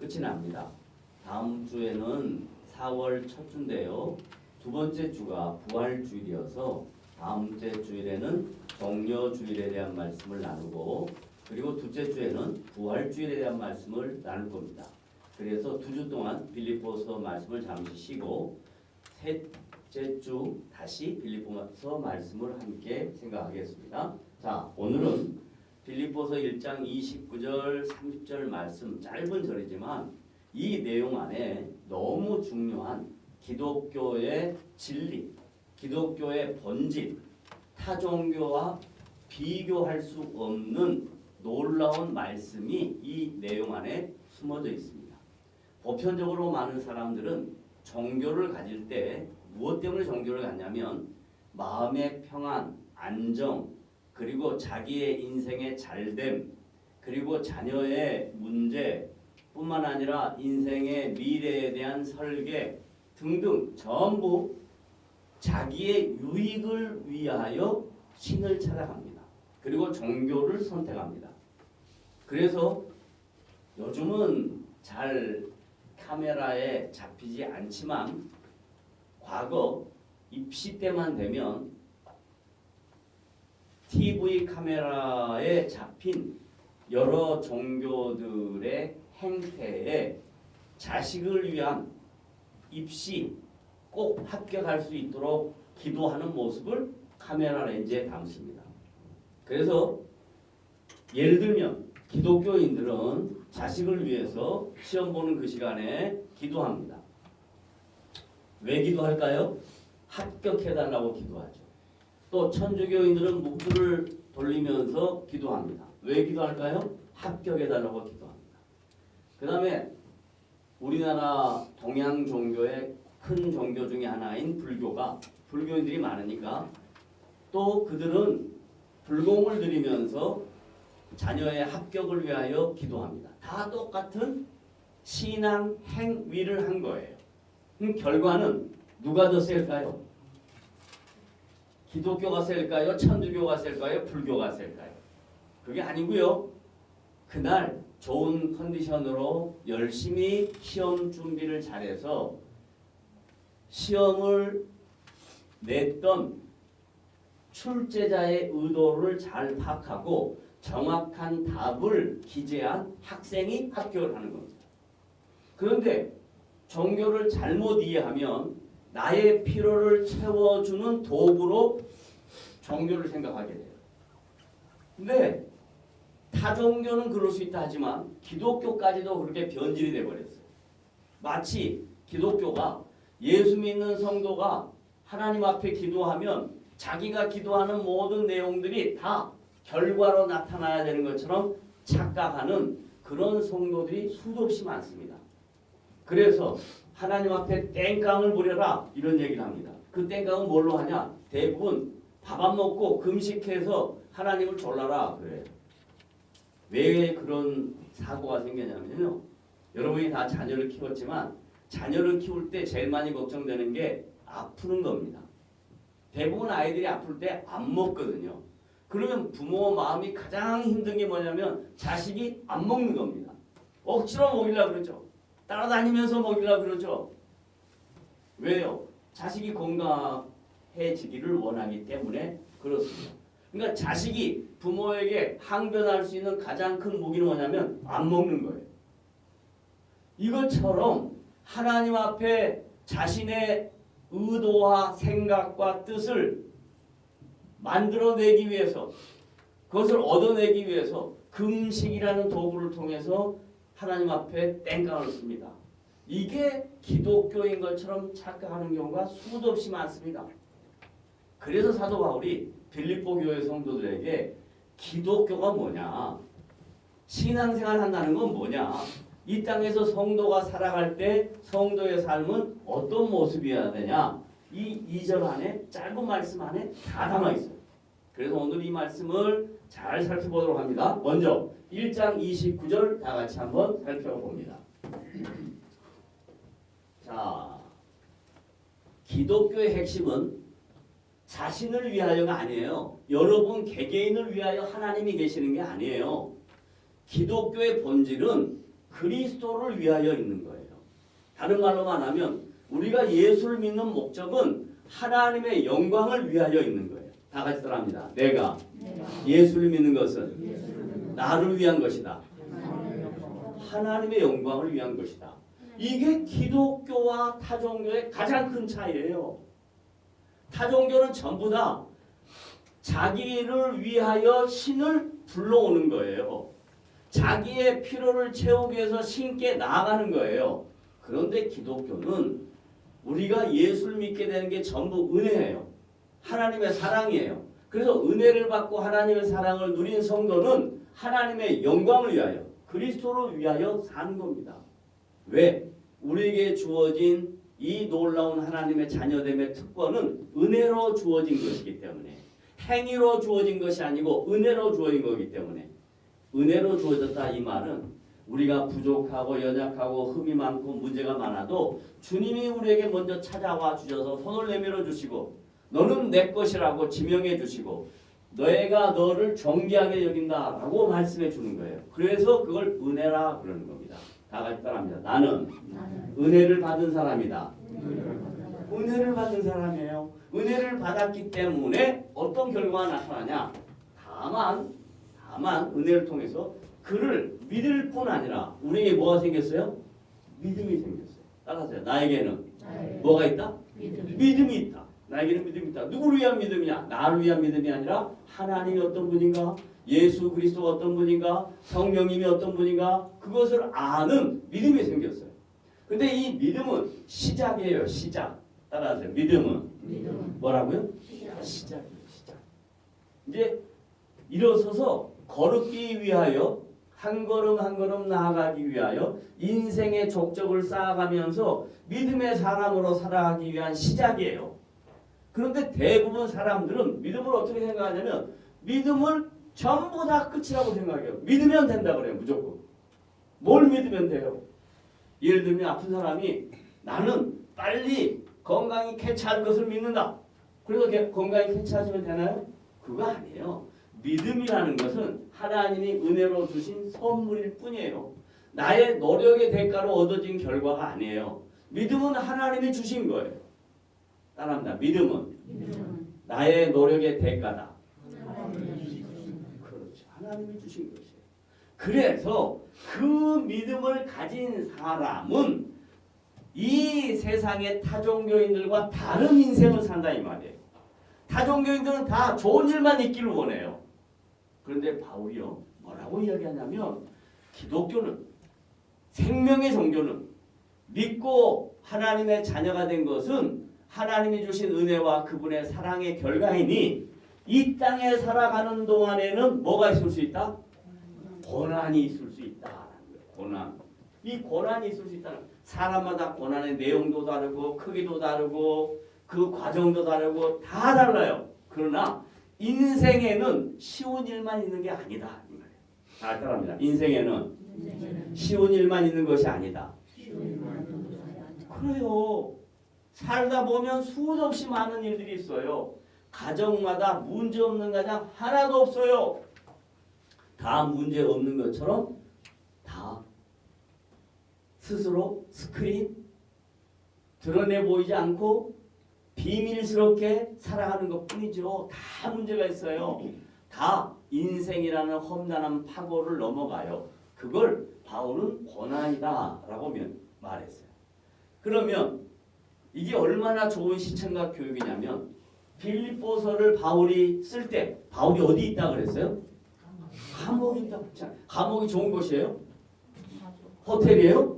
끝이 납니다. 다음 주에는 4월 첫 주인데요. 두 번째 주가 부활주일이어서 다음 주일에는 정려주일에 대한 말씀을 나누고 그리고 둘째 주에는 부활주일에 대한 말씀을 나눌 겁니다. 그래서 두 주 동안 빌립보서 말씀을 잠시 쉬고 셋째 주 다시 빌립보서 말씀을 함께 생각하겠습니다. 자, 오늘은 빌립보서 1장 29절 30절 말씀 짧은 절이지만 이 내용 안에 너무 중요한 기독교의 진리, 기독교의 본질, 타 종교와 비교할 수 없는 놀라운 말씀이 이 내용 안에 숨어져 있습니다. 보편적으로 많은 사람들은 종교를 가질 때 무엇 때문에 종교를 갖냐면 마음의 평안, 안정, 그리고 자기의 인생의 잘됨, 그리고 자녀의 문제 뿐만 아니라 인생의 미래에 대한 설계 등등 전부 자기의 유익을 위하여 신을 찾아갑니다. 그리고 종교를 선택합니다. 그래서 요즘은 잘 카메라에 잡히지 않지만 과거 입시 때만 되면 TV 카메라에 잡힌 여러 종교들의 행태에 자식을 위한 입시 꼭 합격할 수 있도록 기도하는 모습을 카메라 렌즈에 담습니다. 그래서 예를 들면 기독교인들은 자식을 위해서 시험 보는 그 시간에 기도합니다. 왜 기도할까요? 합격해달라고 기도하죠. 또 천주교인들은 묵주를 돌리면서 기도합니다. 왜 기도할까요? 합격해달라고 기도합니다. 그 다음에 우리나라 동양 종교의 큰 종교 중에 하나인 불교가 불교인들이 많으니까 또 그들은 불공을 드리면서 자녀의 합격을 위하여 기도합니다. 다 똑같은 신앙 행위를 한 거예요. 결과는 누가 더 셀까요? 기독교가 셀까요? 천주교가 셀까요? 불교가 셀까요? 그게 아니고요. 그날 좋은 컨디션으로 열심히 시험 준비를 잘해서 시험을 냈던 출제자의 의도를 잘 파악하고 정확한 답을 기재한 학생이 합격을 하는 겁니다. 그런데 종교를 잘못 이해하면 나의 필요를 채워주는 도구로 종교를 생각하게 돼요. 근데 타종교는 그럴 수 있다 하지만 기독교까지도 그렇게 변질이 돼버렸어요. 마치 기독교가 예수 믿는 성도가 하나님 앞에 기도하면 자기가 기도하는 모든 내용들이 다 결과로 나타나야 되는 것처럼 착각하는 그런 성도들이 수도 없이 많습니다. 그래서 하나님 앞에 땡깡을 부려라 이런 얘기를 합니다. 그 땡깡은 뭘로 하냐? 대부분 밥 안 먹고 금식해서 하나님을 졸라라 그래요. 왜 그런 사고가 생겼냐면요. 여러분이 다 자녀를 키웠지만 자녀를 키울 때 제일 많이 걱정되는 게 아프는 겁니다. 대부분 아이들이 아플 때 안 먹거든요. 그러면 부모 마음이 가장 힘든 게 뭐냐면 자식이 안 먹는 겁니다. 억지로 먹이려고 그러죠. 따라다니면서 먹이려고 그러죠. 왜요? 자식이 건강해지기를 원하기 때문에 그렇습니다. 그러니까 자식이 부모에게 항변할 수 있는 가장 큰 무기는 뭐냐면 안 먹는 거예요. 이것처럼 하나님 앞에 자신의 의도와 생각과 뜻을 만들어내기 위해서 그것을 얻어내기 위해서 금식이라는 도구를 통해서 하나님 앞에 땡깡을 씁니다. 이게 기독교인 것처럼 착각하는 경우가 수도 없이 많습니다. 그래서 사도 바울이 빌립보 교회 성도들에게 기독교가 뭐냐, 신앙생활 한다는 건 뭐냐, 이 땅에서 성도가 살아갈 때 성도의 삶은 어떤 모습이어야 되냐, 이 2절 안에 짧은 말씀 안에 다 담아 있어요. 그래서 오늘 이 말씀을 잘 살펴보도록 합니다. 먼저 1장 29절 다 같이 한번 살펴봅니다. 자, 기독교의 핵심은 자신을 위하여가 아니에요. 여러분 개개인을 위하여 하나님이 계시는 게 아니에요. 기독교의 본질은 그리스도를 위하여 있는 거예요. 다른 말로 말하면 우리가 예수를 믿는 목적은 하나님의 영광을 위하여 있는 거예요. 다 같이 따라합니다. 내가 예수를 믿는 것은 나를 위한 것이다. 하나님의 영광을 위한 것이다. 이게 기독교와 타종교의 가장 큰 차이예요. 타종교는 전부 다 자기를 위하여 신을 불러오는 거예요. 자기의 필요를 채우기 위해서 신께 나아가는 거예요. 그런데 기독교는 우리가 예수를 믿게 되는 게 전부 은혜예요. 하나님의 사랑이에요. 그래서 은혜를 받고 하나님의 사랑을 누린 성도는 하나님의 영광을 위하여 그리스도를 위하여 사는 겁니다. 왜? 우리에게 주어진 이 놀라운 하나님의 자녀됨의 특권은 은혜로 주어진 것이기 때문에 행위로 주어진 것이 아니고 은혜로 주어진 거기 때문에 은혜로 주어졌다 이 말은 우리가 부족하고 연약하고 흠이 많고 문제가 많아도 주님이 우리에게 먼저 찾아와 주셔서 손을 내밀어 주시고 너는 내 것이라고 지명해 주시고 너희가 너를 존귀하게 여긴다라고 말씀해 주는 거예요. 그래서 그걸 은혜라 그러는 겁니다. 다 같이 따라합니다. 나는 은혜를 받은 사람이다. 은혜를 받은 사람이에요. 은혜를 받았기 때문에 어떤 결과가 나타나냐? 다만 은혜를 통해서 그를 믿을 뿐 아니라 우리에게 뭐가 생겼어요? 믿음이 생겼어요. 따라하세요. 나에게는 뭐가 있다? 믿음이 있다. 나에게는 믿음이 있다. 누구를 위한 믿음이냐? 나를 위한 믿음이 아니라 하나님이 어떤 분인가? 예수 그리스도가 어떤 분인가? 성령님이 어떤 분인가? 그것을 아는 믿음이 생겼어요. 근데 이 믿음은 시작이에요. 시작. 따라하세요. 믿음은 뭐라고요? 시작이에요. 시작. 이제 일어서서 걸었기 위하여 한 걸음 한 걸음 나아가기 위하여 인생의 족적을 쌓아가면서 믿음의 사람으로 살아가기 위한 시작이에요. 그런데 대부분 사람들은 믿음을 어떻게 생각하냐면 믿음을 전부 다 끝이라고 생각해요. 믿으면 된다 그래요. 무조건. 뭘 믿으면 돼요? 예를 들면 아픈 사람이 나는 빨리 건강이 쾌차할 것을 믿는다. 그래서 건강이 쾌차해지면 되나요? 그거 아니에요. 믿음이라는 것은 하나님이 은혜로 주신 선물일 뿐이에요. 나의 노력의 대가로 얻어진 결과가 아니에요. 믿음은 하나님이 주신 거예요. 따라합니다. 믿음은 나의 노력의 대가다. 그렇죠. 하나님이 주신 것이에요. 그래서 그 믿음을 가진 사람은 이 세상의 타종교인들과 다른 인생을 산다 이 말이에요. 타종교인들은 다 좋은 일만 있기를 원해요. 그런데 바울이요 뭐라고 이야기하냐면 기독교는 생명의 종교는 믿고 하나님의 자녀가 된 것은 하나님이 주신 은혜와 그분의 사랑의 결과이니 이 땅에 살아가는 동안에는 뭐가 있을 수 있다? 고난이 있을 수 있다. 고난. 이 고난이 있을 수 있다는 사람마다 고난의 내용도 다르고 크기도 다르고 그 과정도 다르고 다 달라요. 그러나 인생에는 쉬운 일만 있는 게 아니다. 다 따라합니다. 인생에는 쉬운 일만 있는 것이 아니다. 그래요. 살다 보면 수도 없이 많은 일들이 있어요. 가정마다 문제 없는 가정 하나도 없어요. 다 문제 없는 것처럼 다 스스로 스크린 드러내 보이지 않고 비밀스럽게 살아가는 것뿐이죠. 다 문제가 있어요. 다 인생이라는 험난한 파고를 넘어가요. 그걸 바울은 고난이다라고 말했어요. 그러면 이게 얼마나 좋은 시청각 교육이냐면 빌립보서를 바울이 쓸 때 바울이 어디 있다 그랬어요? 감옥에 있다. 감옥이 좋은 곳이에요? 호텔이에요?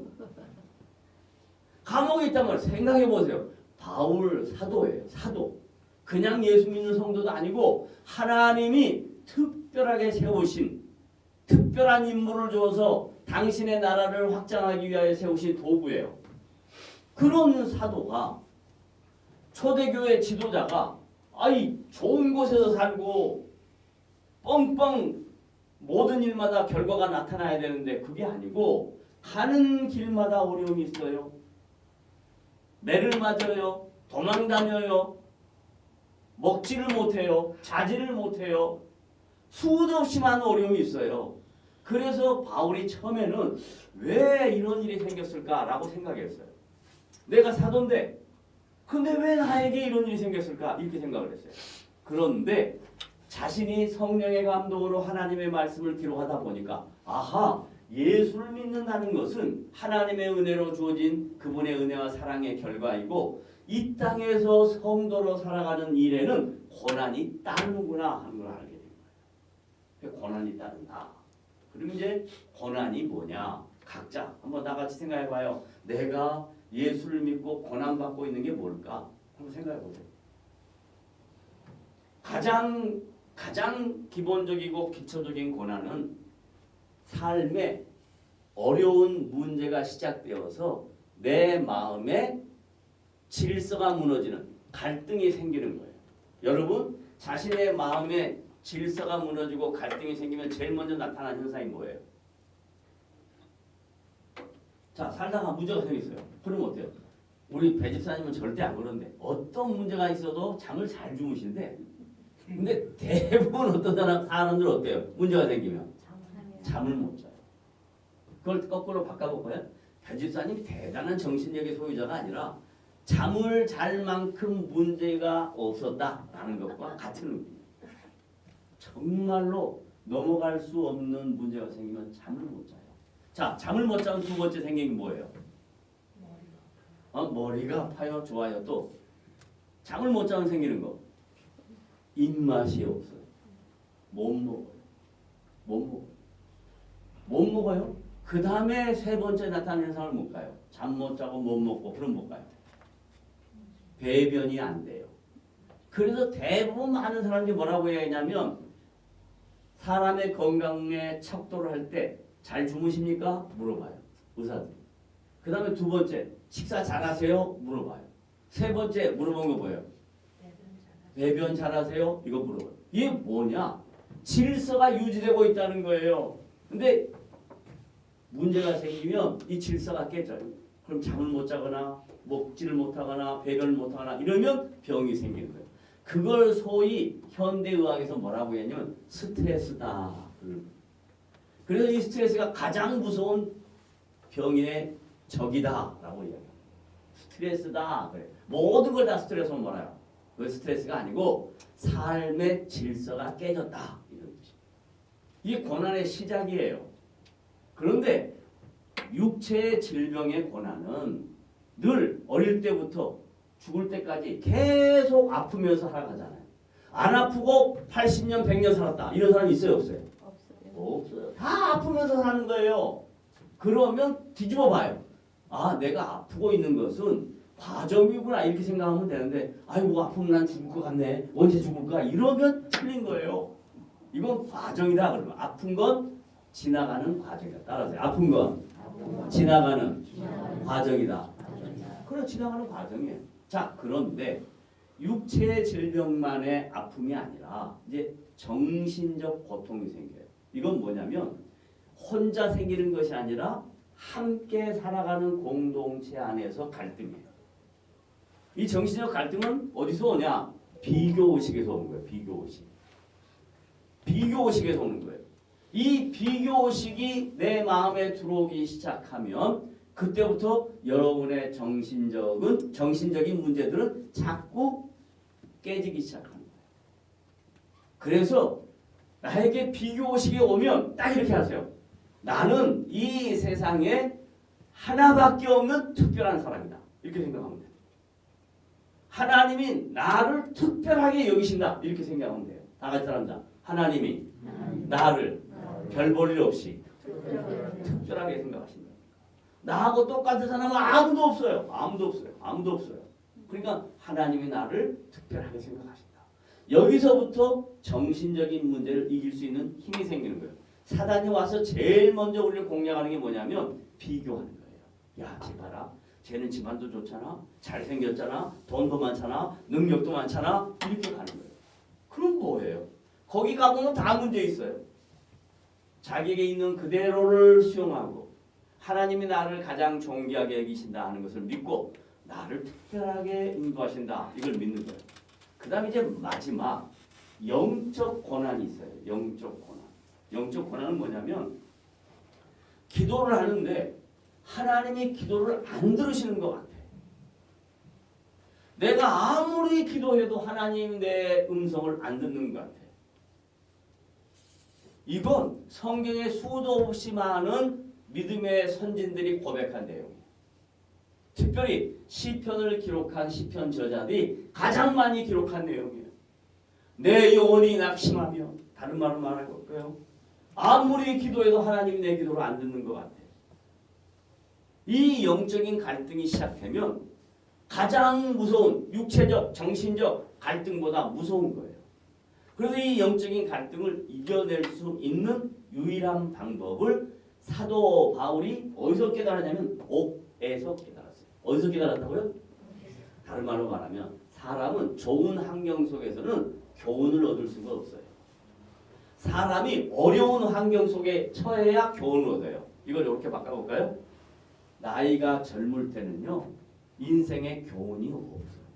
감옥에 있단 말이에요. 생각해 보세요. 바울 사도예요. 사도. 그냥 예수 믿는 성도도 아니고 하나님이 특별하게 세우신 특별한 임무를 줘서 당신의 나라를 확장하기 위하여 세우신 도구예요. 그런 사도가 초대교회 지도자가 좋은 곳에서 살고 뻥뻥 모든 일마다 결과가 나타나야 되는데 그게 아니고 가는 길마다 어려움이 있어요. 매를 맞아요. 도망 다녀요. 먹지를 못해요. 자지를 못해요. 수도 없이 많은 어려움이 있어요. 그래서 바울이 처음에는 왜 이런 일이 생겼을까라고 생각했어요. 내가 사도인데 근데 왜 나에게 이런 일이 생겼을까 이렇게 생각을 했어요. 그런데 자신이 성령의 감동으로 하나님의 말씀을 기록하다 보니까 아하, 예수를 믿는다는 것은 하나님의 은혜로 주어진 그분의 은혜와 사랑의 결과이고 이 땅에서 성도로 살아가는 일에는 고난이 따르는구나 하는 걸 알게 된 거예요. 고난이 따른다. 그럼 이제 고난이 뭐냐? 각자 한번 나같이 생각해 봐요. 내가 예수를 믿고 고난받고 있는 게 뭘까? 한번 생각해 보세요. 가장 기본적이고 기초적인 고난은 삶에 어려운 문제가 시작되어서 내 마음에 질서가 무너지는 갈등이 생기는 거예요. 여러분, 자신의 마음에 질서가 무너지고 갈등이 생기면 제일 먼저 나타나는 현상이 뭐예요? 자, 살다가 문제가 생겼어요. 그러면 어때요? 우리 배집사님은 절대 안 그러는데 어떤 문제가 있어도 잠을 잘 주무시는데 근데 대부분 어떤 사람들은 어때요? 문제가 생기면 잠을 못 자요. 그걸 거꾸로 바꿔볼까요? 배집사님이 대단한 정신력의 소유자가 아니라 잠을 잘 만큼 문제가 없었다라는 것과 같은 의미예요. 정말로 넘어갈 수 없는 문제가 생기면 잠을 못 자요. 자, 잠을 못 자면 두 번째 생긴 게 뭐예요? 머리가 아파요. 좋아요. 또 잠을 못 자면 생기는 거. 입맛이 없어요. 못 먹어요. 못 먹어요. 그 다음에 세 번째 나타나는 현상을 못 가요. 잠 못 자고 못 먹고 그럼 못 가요. 배변이 안 돼요. 그래서 대부분 많은 사람들이 뭐라고 해야 하냐면 사람의 건강에 척도를 할 때 잘 주무십니까? 물어봐요. 의사들. 그 다음에 두 번째 식사 잘하세요? 물어봐요. 세 번째 물어본 거 뭐예요? 배변 잘하세요? 이거 물어봐요. 이게 뭐냐? 질서가 유지되고 있다는 거예요. 근데 문제가 생기면 이 질서가 깨져요. 그럼 잠을 못 자거나 먹지를 못하거나 배변을 못하거나 이러면 병이 생기는 거예요. 그걸 소위 현대의학에서 뭐라고 했냐면 스트레스다. 그래서 이 스트레스가 가장 무서운 병의 적이다라고 이야기해요. 스트레스다. 그래. 모든 걸 다 스트레스로 몰아요. 그 스트레스가 아니고 삶의 질서가 깨졌다. 이런 뜻이에요. 이게 고난의 시작이에요. 그런데 육체의 질병의 고난은 늘 어릴 때부터 죽을 때까지 계속 아프면서 살아가잖아요. 안 아프고 80년, 100년 살았다. 이런 사람이 있어요? 없어요? 없어요. 다 아프면서 사는 거예요. 그러면 뒤집어 봐요. 아, 내가 아프고 있는 것은 과정이구나 이렇게 생각하면 되는데 아이고 아프면 난 죽을 것 같네. 언제 죽을까? 이러면 틀린 거예요. 이건 과정이다. 그러면 아픈 건 지나가는 과정이다. 따라서 아픈 건 지나가는 과정이다. 그래 지나가는 과정이에요. 자, 그런데 육체의 질병만의 아픔이 아니라 이제 정신적 고통이 생겨요. 이건 뭐냐면 혼자 생기는 것이 아니라 함께 살아가는 공동체 안에서 갈등이에요. 이 정신적 갈등은 어디서 오냐? 비교의식에서 오는 거예요. 비교의식에서 오는 거예요. 이 비교의식이 내 마음에 들어오기 시작하면 그때부터 여러분의 정신적인 문제들은 자꾸 깨지기 시작하는 거예요. 그래서 나에게 비교의식이 오면 딱 이렇게 하세요. 나는 이 세상에 하나밖에 없는 특별한 사람이다. 이렇게 생각하면 돼요. 하나님이 나를 특별하게 여기신다. 이렇게 생각하면 돼요. 다 같이 따라합니다. 하나님이 나를 별 볼 일 없이 특별하게 생각하신다. 나하고 똑같은 사람은 아무도 없어요. 그러니까 하나님이 나를 특별하게 생각하신다. 여기서부터 정신적인 문제를 이길 수 있는 힘이 생기는 거예요. 사단이 와서 제일 먼저 우리를 공략하는 게 뭐냐면 비교하는 거예요. 야, 쟤 봐라. 쟤는 집안도 좋잖아. 잘생겼잖아. 돈도 많잖아. 능력도 많잖아. 이렇게 가는 거예요. 그럼 뭐예요? 거기 가보면 다 문제 있어요. 자기에게 있는 그대로를 수용하고 하나님이 나를 가장 존귀하게 여기신다 하는 것을 믿고 나를 특별하게 인도하신다. 이걸 믿는 거예요. 그 다음에 이제 마지막 영적 고난이 있어요. 영적 고난은 뭐냐면 기도를 하는데 하나님이 기도를 안 들으시는 것 같아. 내가 아무리 기도해도 하나님 내 음성을 안 듣는 것 같아. 이건 성경에 수도 없이 많은 믿음의 선진들이 고백한 내용이에요. 특별히 시편을 기록한 시편 저자들이 가장 많이 기록한 내용이에요. 내 영혼이 낙심하며, 다른 말로 말할 걸까요? 아무리 기도해도 하나님 내 기도를 안 듣는 것 같아. 이 영적인 갈등이 시작되면 가장 무서운 육체적, 정신적 갈등보다 무서운 거예요. 그래서 이 영적인 갈등을 이겨낼 수 있는 유일한 방법을 사도 바울이 어디서 깨달았냐면 옥에서 깨달았어요. 어디서 깨달았다고요? 다른 말로 말하면 사람은 좋은 환경 속에서는 교훈을 얻을 수가 없어요. 사람이 어려운 환경 속에 처해야 교훈을 얻어요. 이걸 이렇게 바꿔볼까요? 나이가 젊을 때는요, 인생의 교훈이 없어요.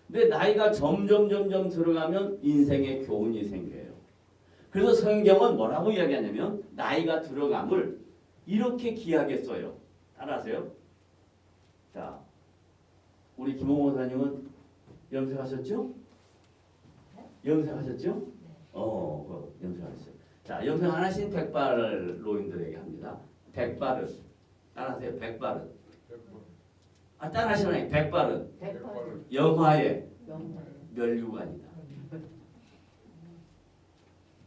근데 나이가 점점 들어가면 인생의 교훈이 생겨요. 그래서 성경은 뭐라고 이야기하냐면 나이가 들어감을 이렇게 귀하게 써요. 따라하세요. 자, 우리 김홍호 목사님은 염색하셨죠? 염색하셨죠? 염색하셨어요. 자, 염색 안 하신 백발로인들에게 합니다. 백발은 따라하세요. 백발은 따라하시나요? 백발은 영화의 면류관이다.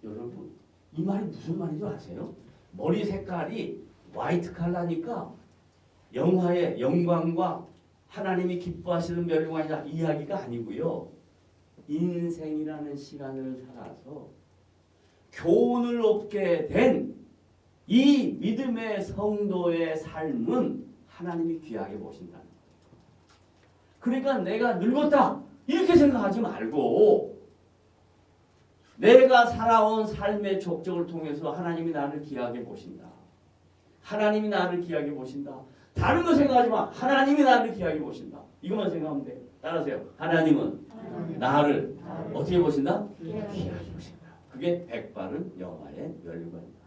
여러분, 이 말이 무슨 말인지 아세요? 머리 색깔이 화이트 컬러니까 영화의 영광과 하나님이 기뻐하시는 면류관이다 이야기가 아니고요. 인생이라는 시간을 살아서 교훈을 얻게 된 이 믿음의 성도의 삶은 하나님이 귀하게 보신다는 거예요. 그러니까 내가 늙었다 이렇게 생각하지 말고 내가 살아온 삶의 족적을 통해서 하나님이 나를 귀하게 보신다. 하나님이 나를 귀하게 보신다. 다른 거 생각하지 마. 하나님이 나를 귀하게 보신다. 이것만 생각하면 돼. 따라하세요. 하나님은 나를 어떻게 보신다? 귀하게 보신다. 그게 백발은 영화의 면류관이다.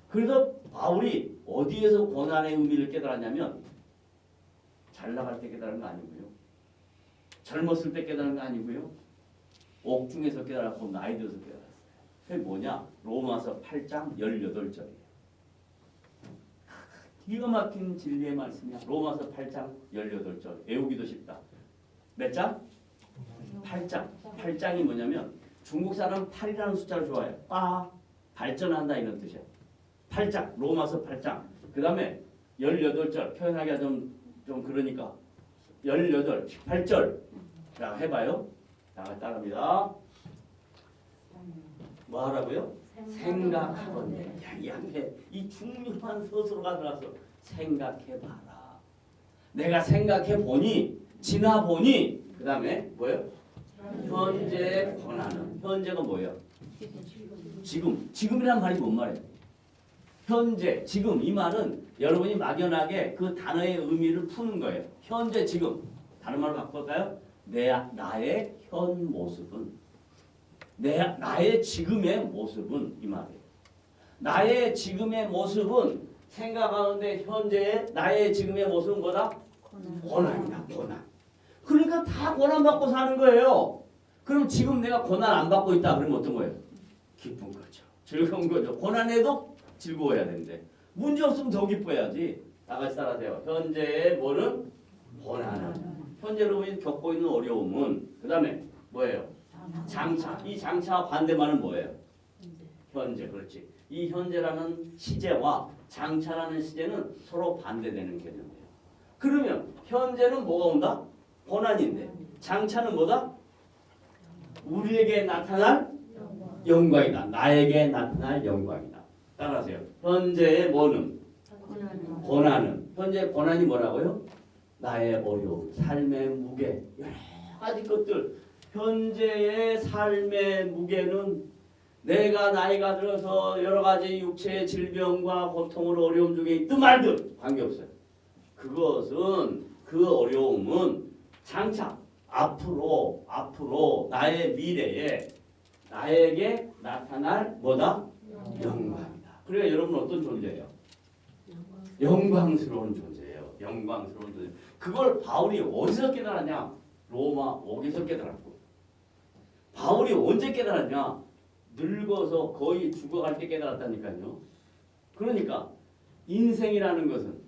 그래서 바울이 어디에서 고난의 의미를 깨달았냐면 잘 나갈 때 깨달은 거 아니고요. 젊었을 때 깨달은 거 아니고요. 옥중에서 깨달았고 나이 들어서 깨달았어요. 그게 뭐냐? 로마서 8장 18절이에요. 기가 막힌 진리의 말씀이야. 로마서 8장 18절. 외우기도 쉽다. 몇 장? 8장. 8장이 뭐냐면 중국 사람 8이라는 숫자를 좋아해요. 발전한다 이런 뜻이야. 8장. 로마서 8장. 그 다음에 18절. 표현하기가 좀 그러니까 18, 18절. 자, 해봐요. 따라합니다. 뭐 하라고요? 생각하건대. 이 앞에 이 중요한 서술어가 들어가서 생각해봐라. 내가 생각해보니, 지나보니, 그 다음에 뭐예요? 현재 권하는. 현재가 뭐예요? 지금이란 말이 뭔 말이에요? 현재, 지금 이 말은 여러분이 막연하게 그 단어의 의미를 푸는 거예요. 현재, 지금. 다른 말로 바꿔볼까요? 나의 현 모습은 나의 지금의 모습은 이 말이에요. 나의 지금의 모습은 생각하는데 현재의 나의 지금의 모습은 뭐다? 고난이다. 고난. 그러니까 다 고난받고 사는 거예요. 그럼 지금 내가 고난 안 받고 있다 그러면 어떤 거예요? 기쁜 거죠. 즐거운 거죠. 고난에도 즐거워야 되는데 문제 없으면 더 기뻐야지. 다 같이 따라하세요. 현재의 뭐는? 고난은. 현재로 겪고 있는 어려움은 그 다음에 뭐예요? 장차. 이 장차 반대말은 뭐예요? 현재. 그렇지. 이 현재라는 시제와 장차라는 시제는 서로 반대되는 개념이에요. 그러면 현재는 뭐가 온다? 고난인데 장차는 뭐다? 우리에게 나타날 영광이다. 나에게 나타날 영광이다. 따라하세요. 현재의 뭐는? 고난은. 현재 고난이 뭐라고요? 나의 어려움, 삶의 무게, 여러 가지 것들. 현재의 삶의 무게는 내가 나이가 들어서 여러 가지 육체의 질병과 고통으로 어려움 중에 있든 말든 관계없어요. 그것은 그 어려움은 장차 앞으로 나의 미래에 나에게 나타날 뭐다? 영광이다. 그러니까 여러분은 어떤 존재예요? 영광스러운 존재예요. 영광스러운 존재. 그걸 바울이 어디서 깨달았냐? 로마 옥에서 깨달았고. 바울이 언제 깨달았냐? 늙어서 거의 죽어갈 때 깨달았다니까요. 그러니까 인생이라는 것은,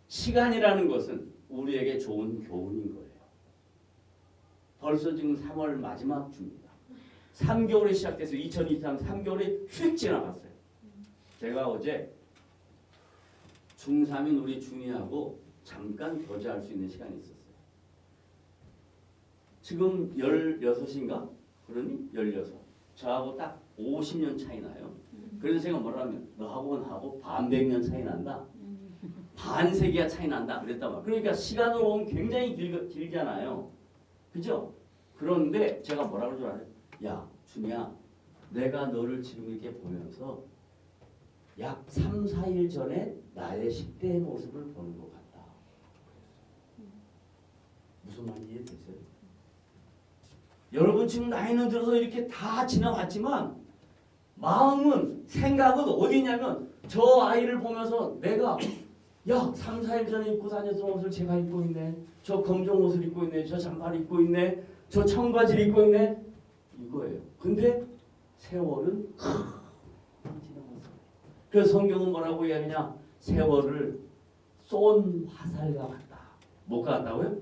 시간이라는 것은 우리에게 좋은 교훈인 거예요. 벌써 지금 3월 마지막 주입니다. 3개월이 시작돼서 2023 3개월이 휙 지나갔어요. 제가 어제 중3인 우리 중이하고 잠깐 교제할 수 있는 시간이 있었어요. 지금 16인가? 그러니 16. 저하고 딱 50년 차이 나요. 그래서 제가 뭐라면 너하고 나하고 반백년 차이 난다. 반세기가 차이 난다. 그랬단 말이에요. 그러니까 시간으로 보면 굉장히 길잖아요. 그죠? 그런데 제가 뭐라 그러지 알아요? 야, 준이야, 내가 너를 지금 이렇게 보면서 약 3, 4일 전에 나의 10대의 모습을 보는 것 같다. 무슨 말인지 이해되세요? 여러분 지금 나이는 들어서 이렇게 다 지나갔지만 마음은, 생각은 어디 있냐면 저 아이를 보면서 내가 야, 3, 4일 전에 입고 다녔던 옷을 제가 입고 있네. 저 검정 옷을 입고 있네. 저 잠바를 입고 있네. 저 청바지를 입고 있네. 이거예요. 근데 세월은 지나갔어. 그래서 성경은 뭐라고 이야기하냐? 세월을 쏜 화살과 같다. 뭐가 같다고요?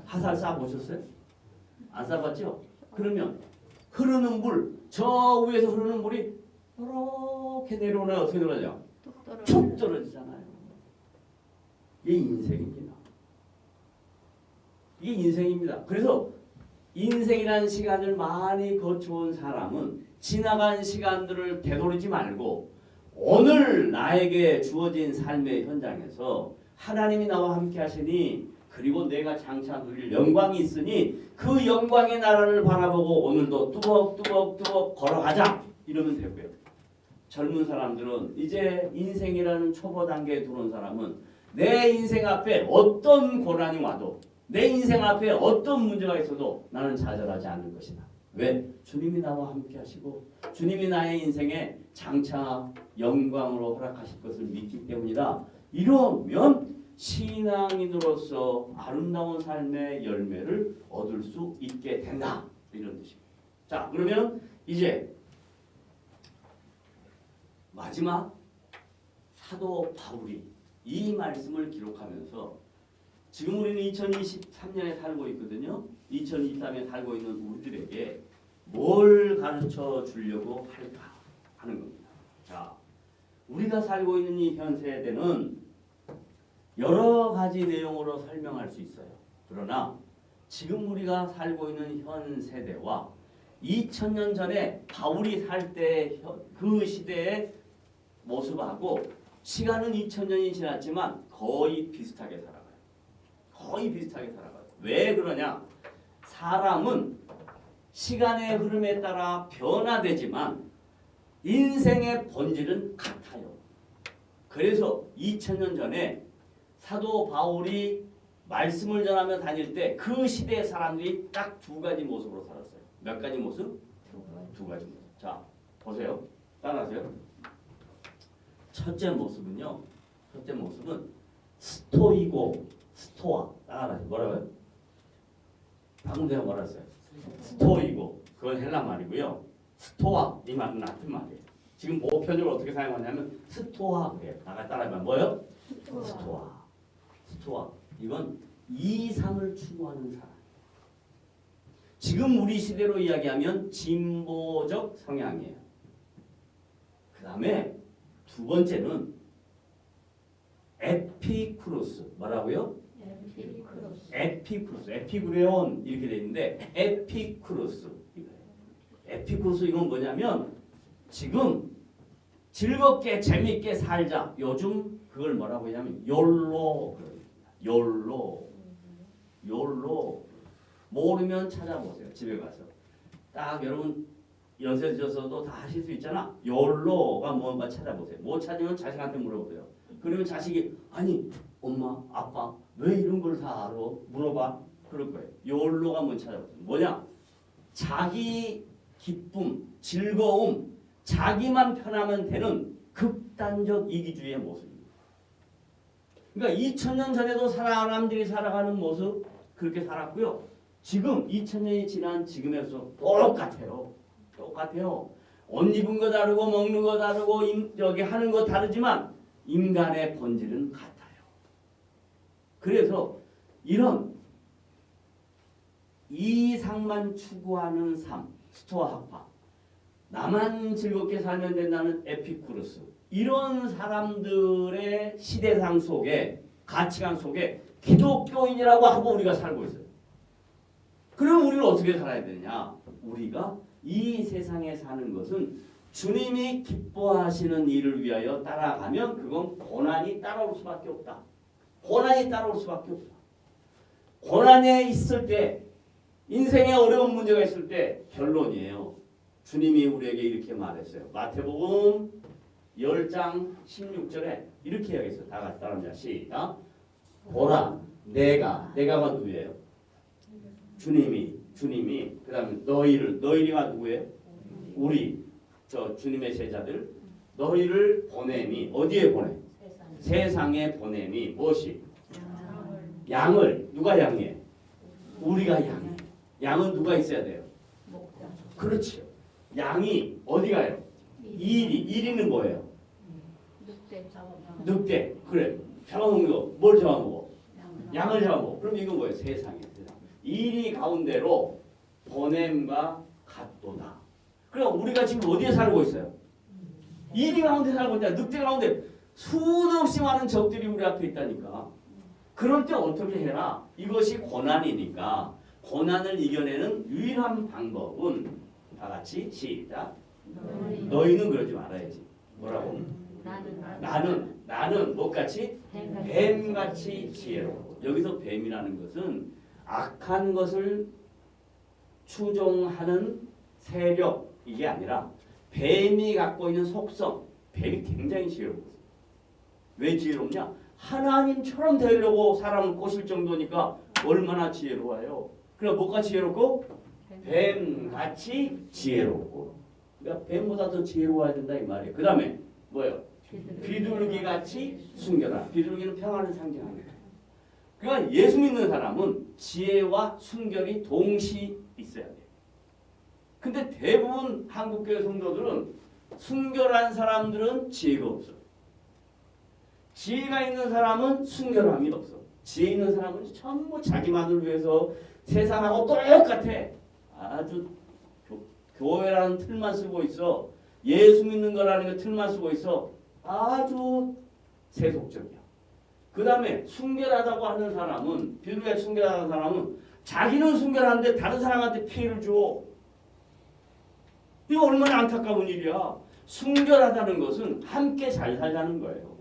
화살 쏴보셨어요? 안 쏴봤죠? 그러면 흐르는 물, 저 위에서 흐르는 물이 이렇게 내려오면 어떻게 되죠? 툭 떨어지잖아요. 이게 인생입니다. 이게 인생입니다. 그래서 인생이라는 시간을 많이 거쳐온 사람은 지나간 시간들을 되돌리지 말고 오늘 나에게 주어진 삶의 현장에서 하나님이 나와 함께 하시니 그리고 내가 장차 누릴 영광이 있으니 그 영광의 나라를 바라보고 오늘도 뚜벅뚜벅뚜벅 걸어가자 이러면 되고요. 젊은 사람들은 이제 인생이라는 초보 단계에 들어온 사람은 내 인생 앞에 어떤 고난이 와도 내 인생 앞에 어떤 문제가 있어도 나는 좌절하지 않을 것이다. 왜? 주님이 나와 함께 하시고 주님이 나의 인생에 장차 영광으로 허락하실 것을 믿기 때문이다. 이러면 신앙인으로서 아름다운 삶의 열매를 얻을 수 있게 된다. 이런 뜻입니다. 자, 그러면 이제 마지막 사도 바울이 이 말씀을 기록하면서 지금 우리는 2023년에 살고 있거든요. 2023년에 살고 있는 우리들에게 뭘 가르쳐 주려고 할까 하는 겁니다. 자, 우리가 살고 있는 이 현 세대는 여러 가지 내용으로 설명할 수 있어요. 그러나 지금 우리가 살고 있는 현 세대와 2000년 전에 바울이 살 때 그 시대의 모습하고 시간은 2000년이 지났지만 거의 비슷하게 살아가요. 거의 비슷하게 살아가요. 왜 그러냐? 사람은 시간의 흐름에 따라 변화되지만 인생의 본질은 같아요. 그래서 2000년 전에 사도 바울이 말씀을 전하며 다닐 때 그 시대의 사람들이 딱 두 가지 모습으로 살았어요. 몇 가지 모습? 두 가지 모습. 자, 보세요. 따라하세요. 첫째 모습은요. 첫째 모습은 스토이고 스토아. 따라하세요. 뭐라고요? 방금 내가 뭐라 했어요? 스토이고. 그건 헬라 말이고요. 스토아. 이 말은 같은 말이에요. 지금 보편적으로 어떻게 사용하냐면 스토아. 그래요. 따라해봐. 뭐예요? 스토아. 스토아. 이건 이상을 추구하는 사람. 지금 우리 시대로 이야기하면 진보적 성향이에요. 그 다음에 두 번째는 에피쿠로스. 뭐라고요? 에피쿠로스. 에피구레온 이렇게 돼 있는데 에피쿠로스. 에피쿠로스 이건 뭐냐면 지금 즐겁게 재밌게 살자. 요즘 그걸 뭐라고 하냐면 욜로. 욜로. 모르면 찾아보세요. 집에 가서. 딱 여러분 연세 드셔서도 다 하실 수 있잖아. 욜로가 뭔가 찾아보세요. 못 찾으면 자식한테 물어보세요. 그러면 자식이 아니 엄마 아빠 왜 이런 걸 다 알아? 물어봐. 그럴 거예요. 욜로가 뭔지 찾아보세요. 뭐냐? 자기 기쁨, 즐거움, 자기만 편하면 되는 극단적 이기주의의 모습입니다. 그러니까 2000년 전에도 사람들이 살아가는 모습 그렇게 살았고요. 지금 2000년이 지난 지금에서 똑같아요. 똑같아요. 옷 입은 거 다르고 먹는 거 다르고 여기 하는 거 다르지만 인간의 본질은 같아요. 그래서 이런 이상만 추구하는 삶, 스토아 학파, 나만 즐겁게 살면 된다는 에피쿠로스, 이런 사람들의 시대상 속에, 가치관 속에 기독교인이라고 하고 우리가 살고 있어요. 그럼 우리는 어떻게 살아야 되느냐? 우리가 이 세상에 사는 것은 주님이 기뻐하시는 일을 위하여 따라가면 그건 고난이 따라올 수밖에 없다. 고난이 따라올 수밖에 없다. 고난에 있을 때, 인생에 어려운 문제가 있을 때 결론이에요. 주님이 우리에게 이렇게 말했어요. 마태복음 10장 16절에 이렇게 이야기했어요. 다 같이 따라합니다. 시작. 보라, 내가 누구예요? 주님이 그 다음에 너희가 누구예요? 우리 저 주님의 제자들 너희를 보냄이 어디에 보내? 세상에 보냄이 무엇이? 양을 누가 양이에요? 우리가 양이에요. 양은 누가 있어야 돼요? 그렇죠. 양이 어디 가요? 이리는 뭐예요? 늑대. 그래. 잡아먹는 거. 뭘 잡아먹어? 양을 잡아먹어. 그럼 이건 뭐예요? 세상이에요. 이리 가운데로 보냄과 같도다. 그럼 우리가 지금 어디에 살고 있어요? 이리 가운데 살고 있다. 늑대 가운데 수도 없이 많은 적들이 우리 앞에 있다니까. 그럴 때 어떻게 해라? 이것이 고난이니까 고난을 이겨내는 유일한 방법은 다 같이 시작. 너희는 그러지 말아야지. 뭐라고? 나는 뭐같이? 뱀같이 지혜로워. 여기서 뱀이라는 것은 악한 것을 추종하는 세력 이게 아니라 뱀이 갖고 있는 속성. 뱀이 굉장히 지혜롭거든요. 왜 지혜롭냐? 하나님처럼 되려고 사람을 꼬실 정도니까 얼마나 지혜로워요. 그럼 뭐가 지혜롭고? 뱀같이 지혜롭고. 그러니까 뱀보다 더 지혜로워야 된다 이 말이에요. 그 다음에 뭐예요? 비둘기같이 순결하라. 비둘기는 평안을 상징합니다. 그러니까 예수 믿는 사람은 지혜와 순결이 동시 있어야 돼요. 근데 대부분 한국교회 성도들은 순결한 사람들은 지혜가 없어. 지혜가 있는 사람은 순결함이 없어. 지혜 있는 사람은 전부 자기만을 위해서 세상하고 똑같아. 아주 교회라는 틀만 쓰고 있어. 예수 믿는 거라는 个 틀만 쓰고 있어. 아주 세속적이야. 그 다음에 순결하다고 하는 사람은, 비둘기가 순결하다는 사람은 자기는 순결한데 다른 사람한테 피해를 줘. 이거 얼마나 안타까운 일이야. 순결하다는 것은 함께 잘 살자는 거예요.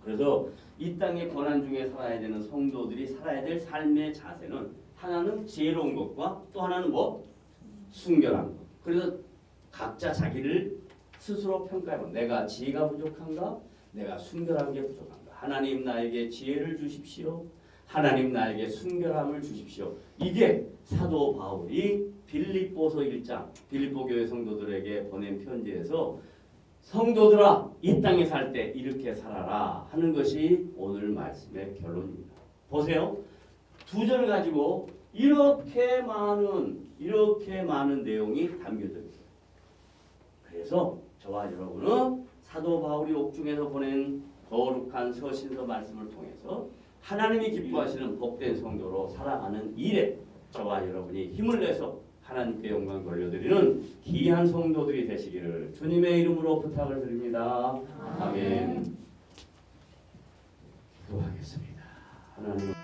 그래서 이 땅의 고난 중에 살아야 되는 성도들이 살아야 될 삶의 자세는 하나는 지혜로운 것과 또 하나는 뭐? 순결한 것. 그래서 각자 자기를 스스로 평가해봐. 내가 지혜가 부족한가? 내가 순결한 게 부족한가? 하나님 나에게 지혜를 주십시오. 하나님 나에게 순결함을 주십시오. 이게 사도 바울이 빌립보서 1장 빌립보 교회 성도들에게 보낸 편지에서 성도들아 이 땅에 살 때 이렇게 살아라 하는 것이 오늘 말씀의 결론입니다. 보세요. 2절 가지고 이렇게 많은 내용이 담겨져 있어요. 그래서 저와 여러분은 사도 바울이 옥중에서 보낸 거룩한 서신서 말씀을 통해서 하나님이 기뻐하시는 복된 성도로 살아가는 일에 저와 여러분이 힘을 내서 하나님께 영광 돌려드리는 귀한 성도들이 되시기를 주님의 이름으로 부탁을 드립니다. 아멘. 기도하겠습니다. 하나님.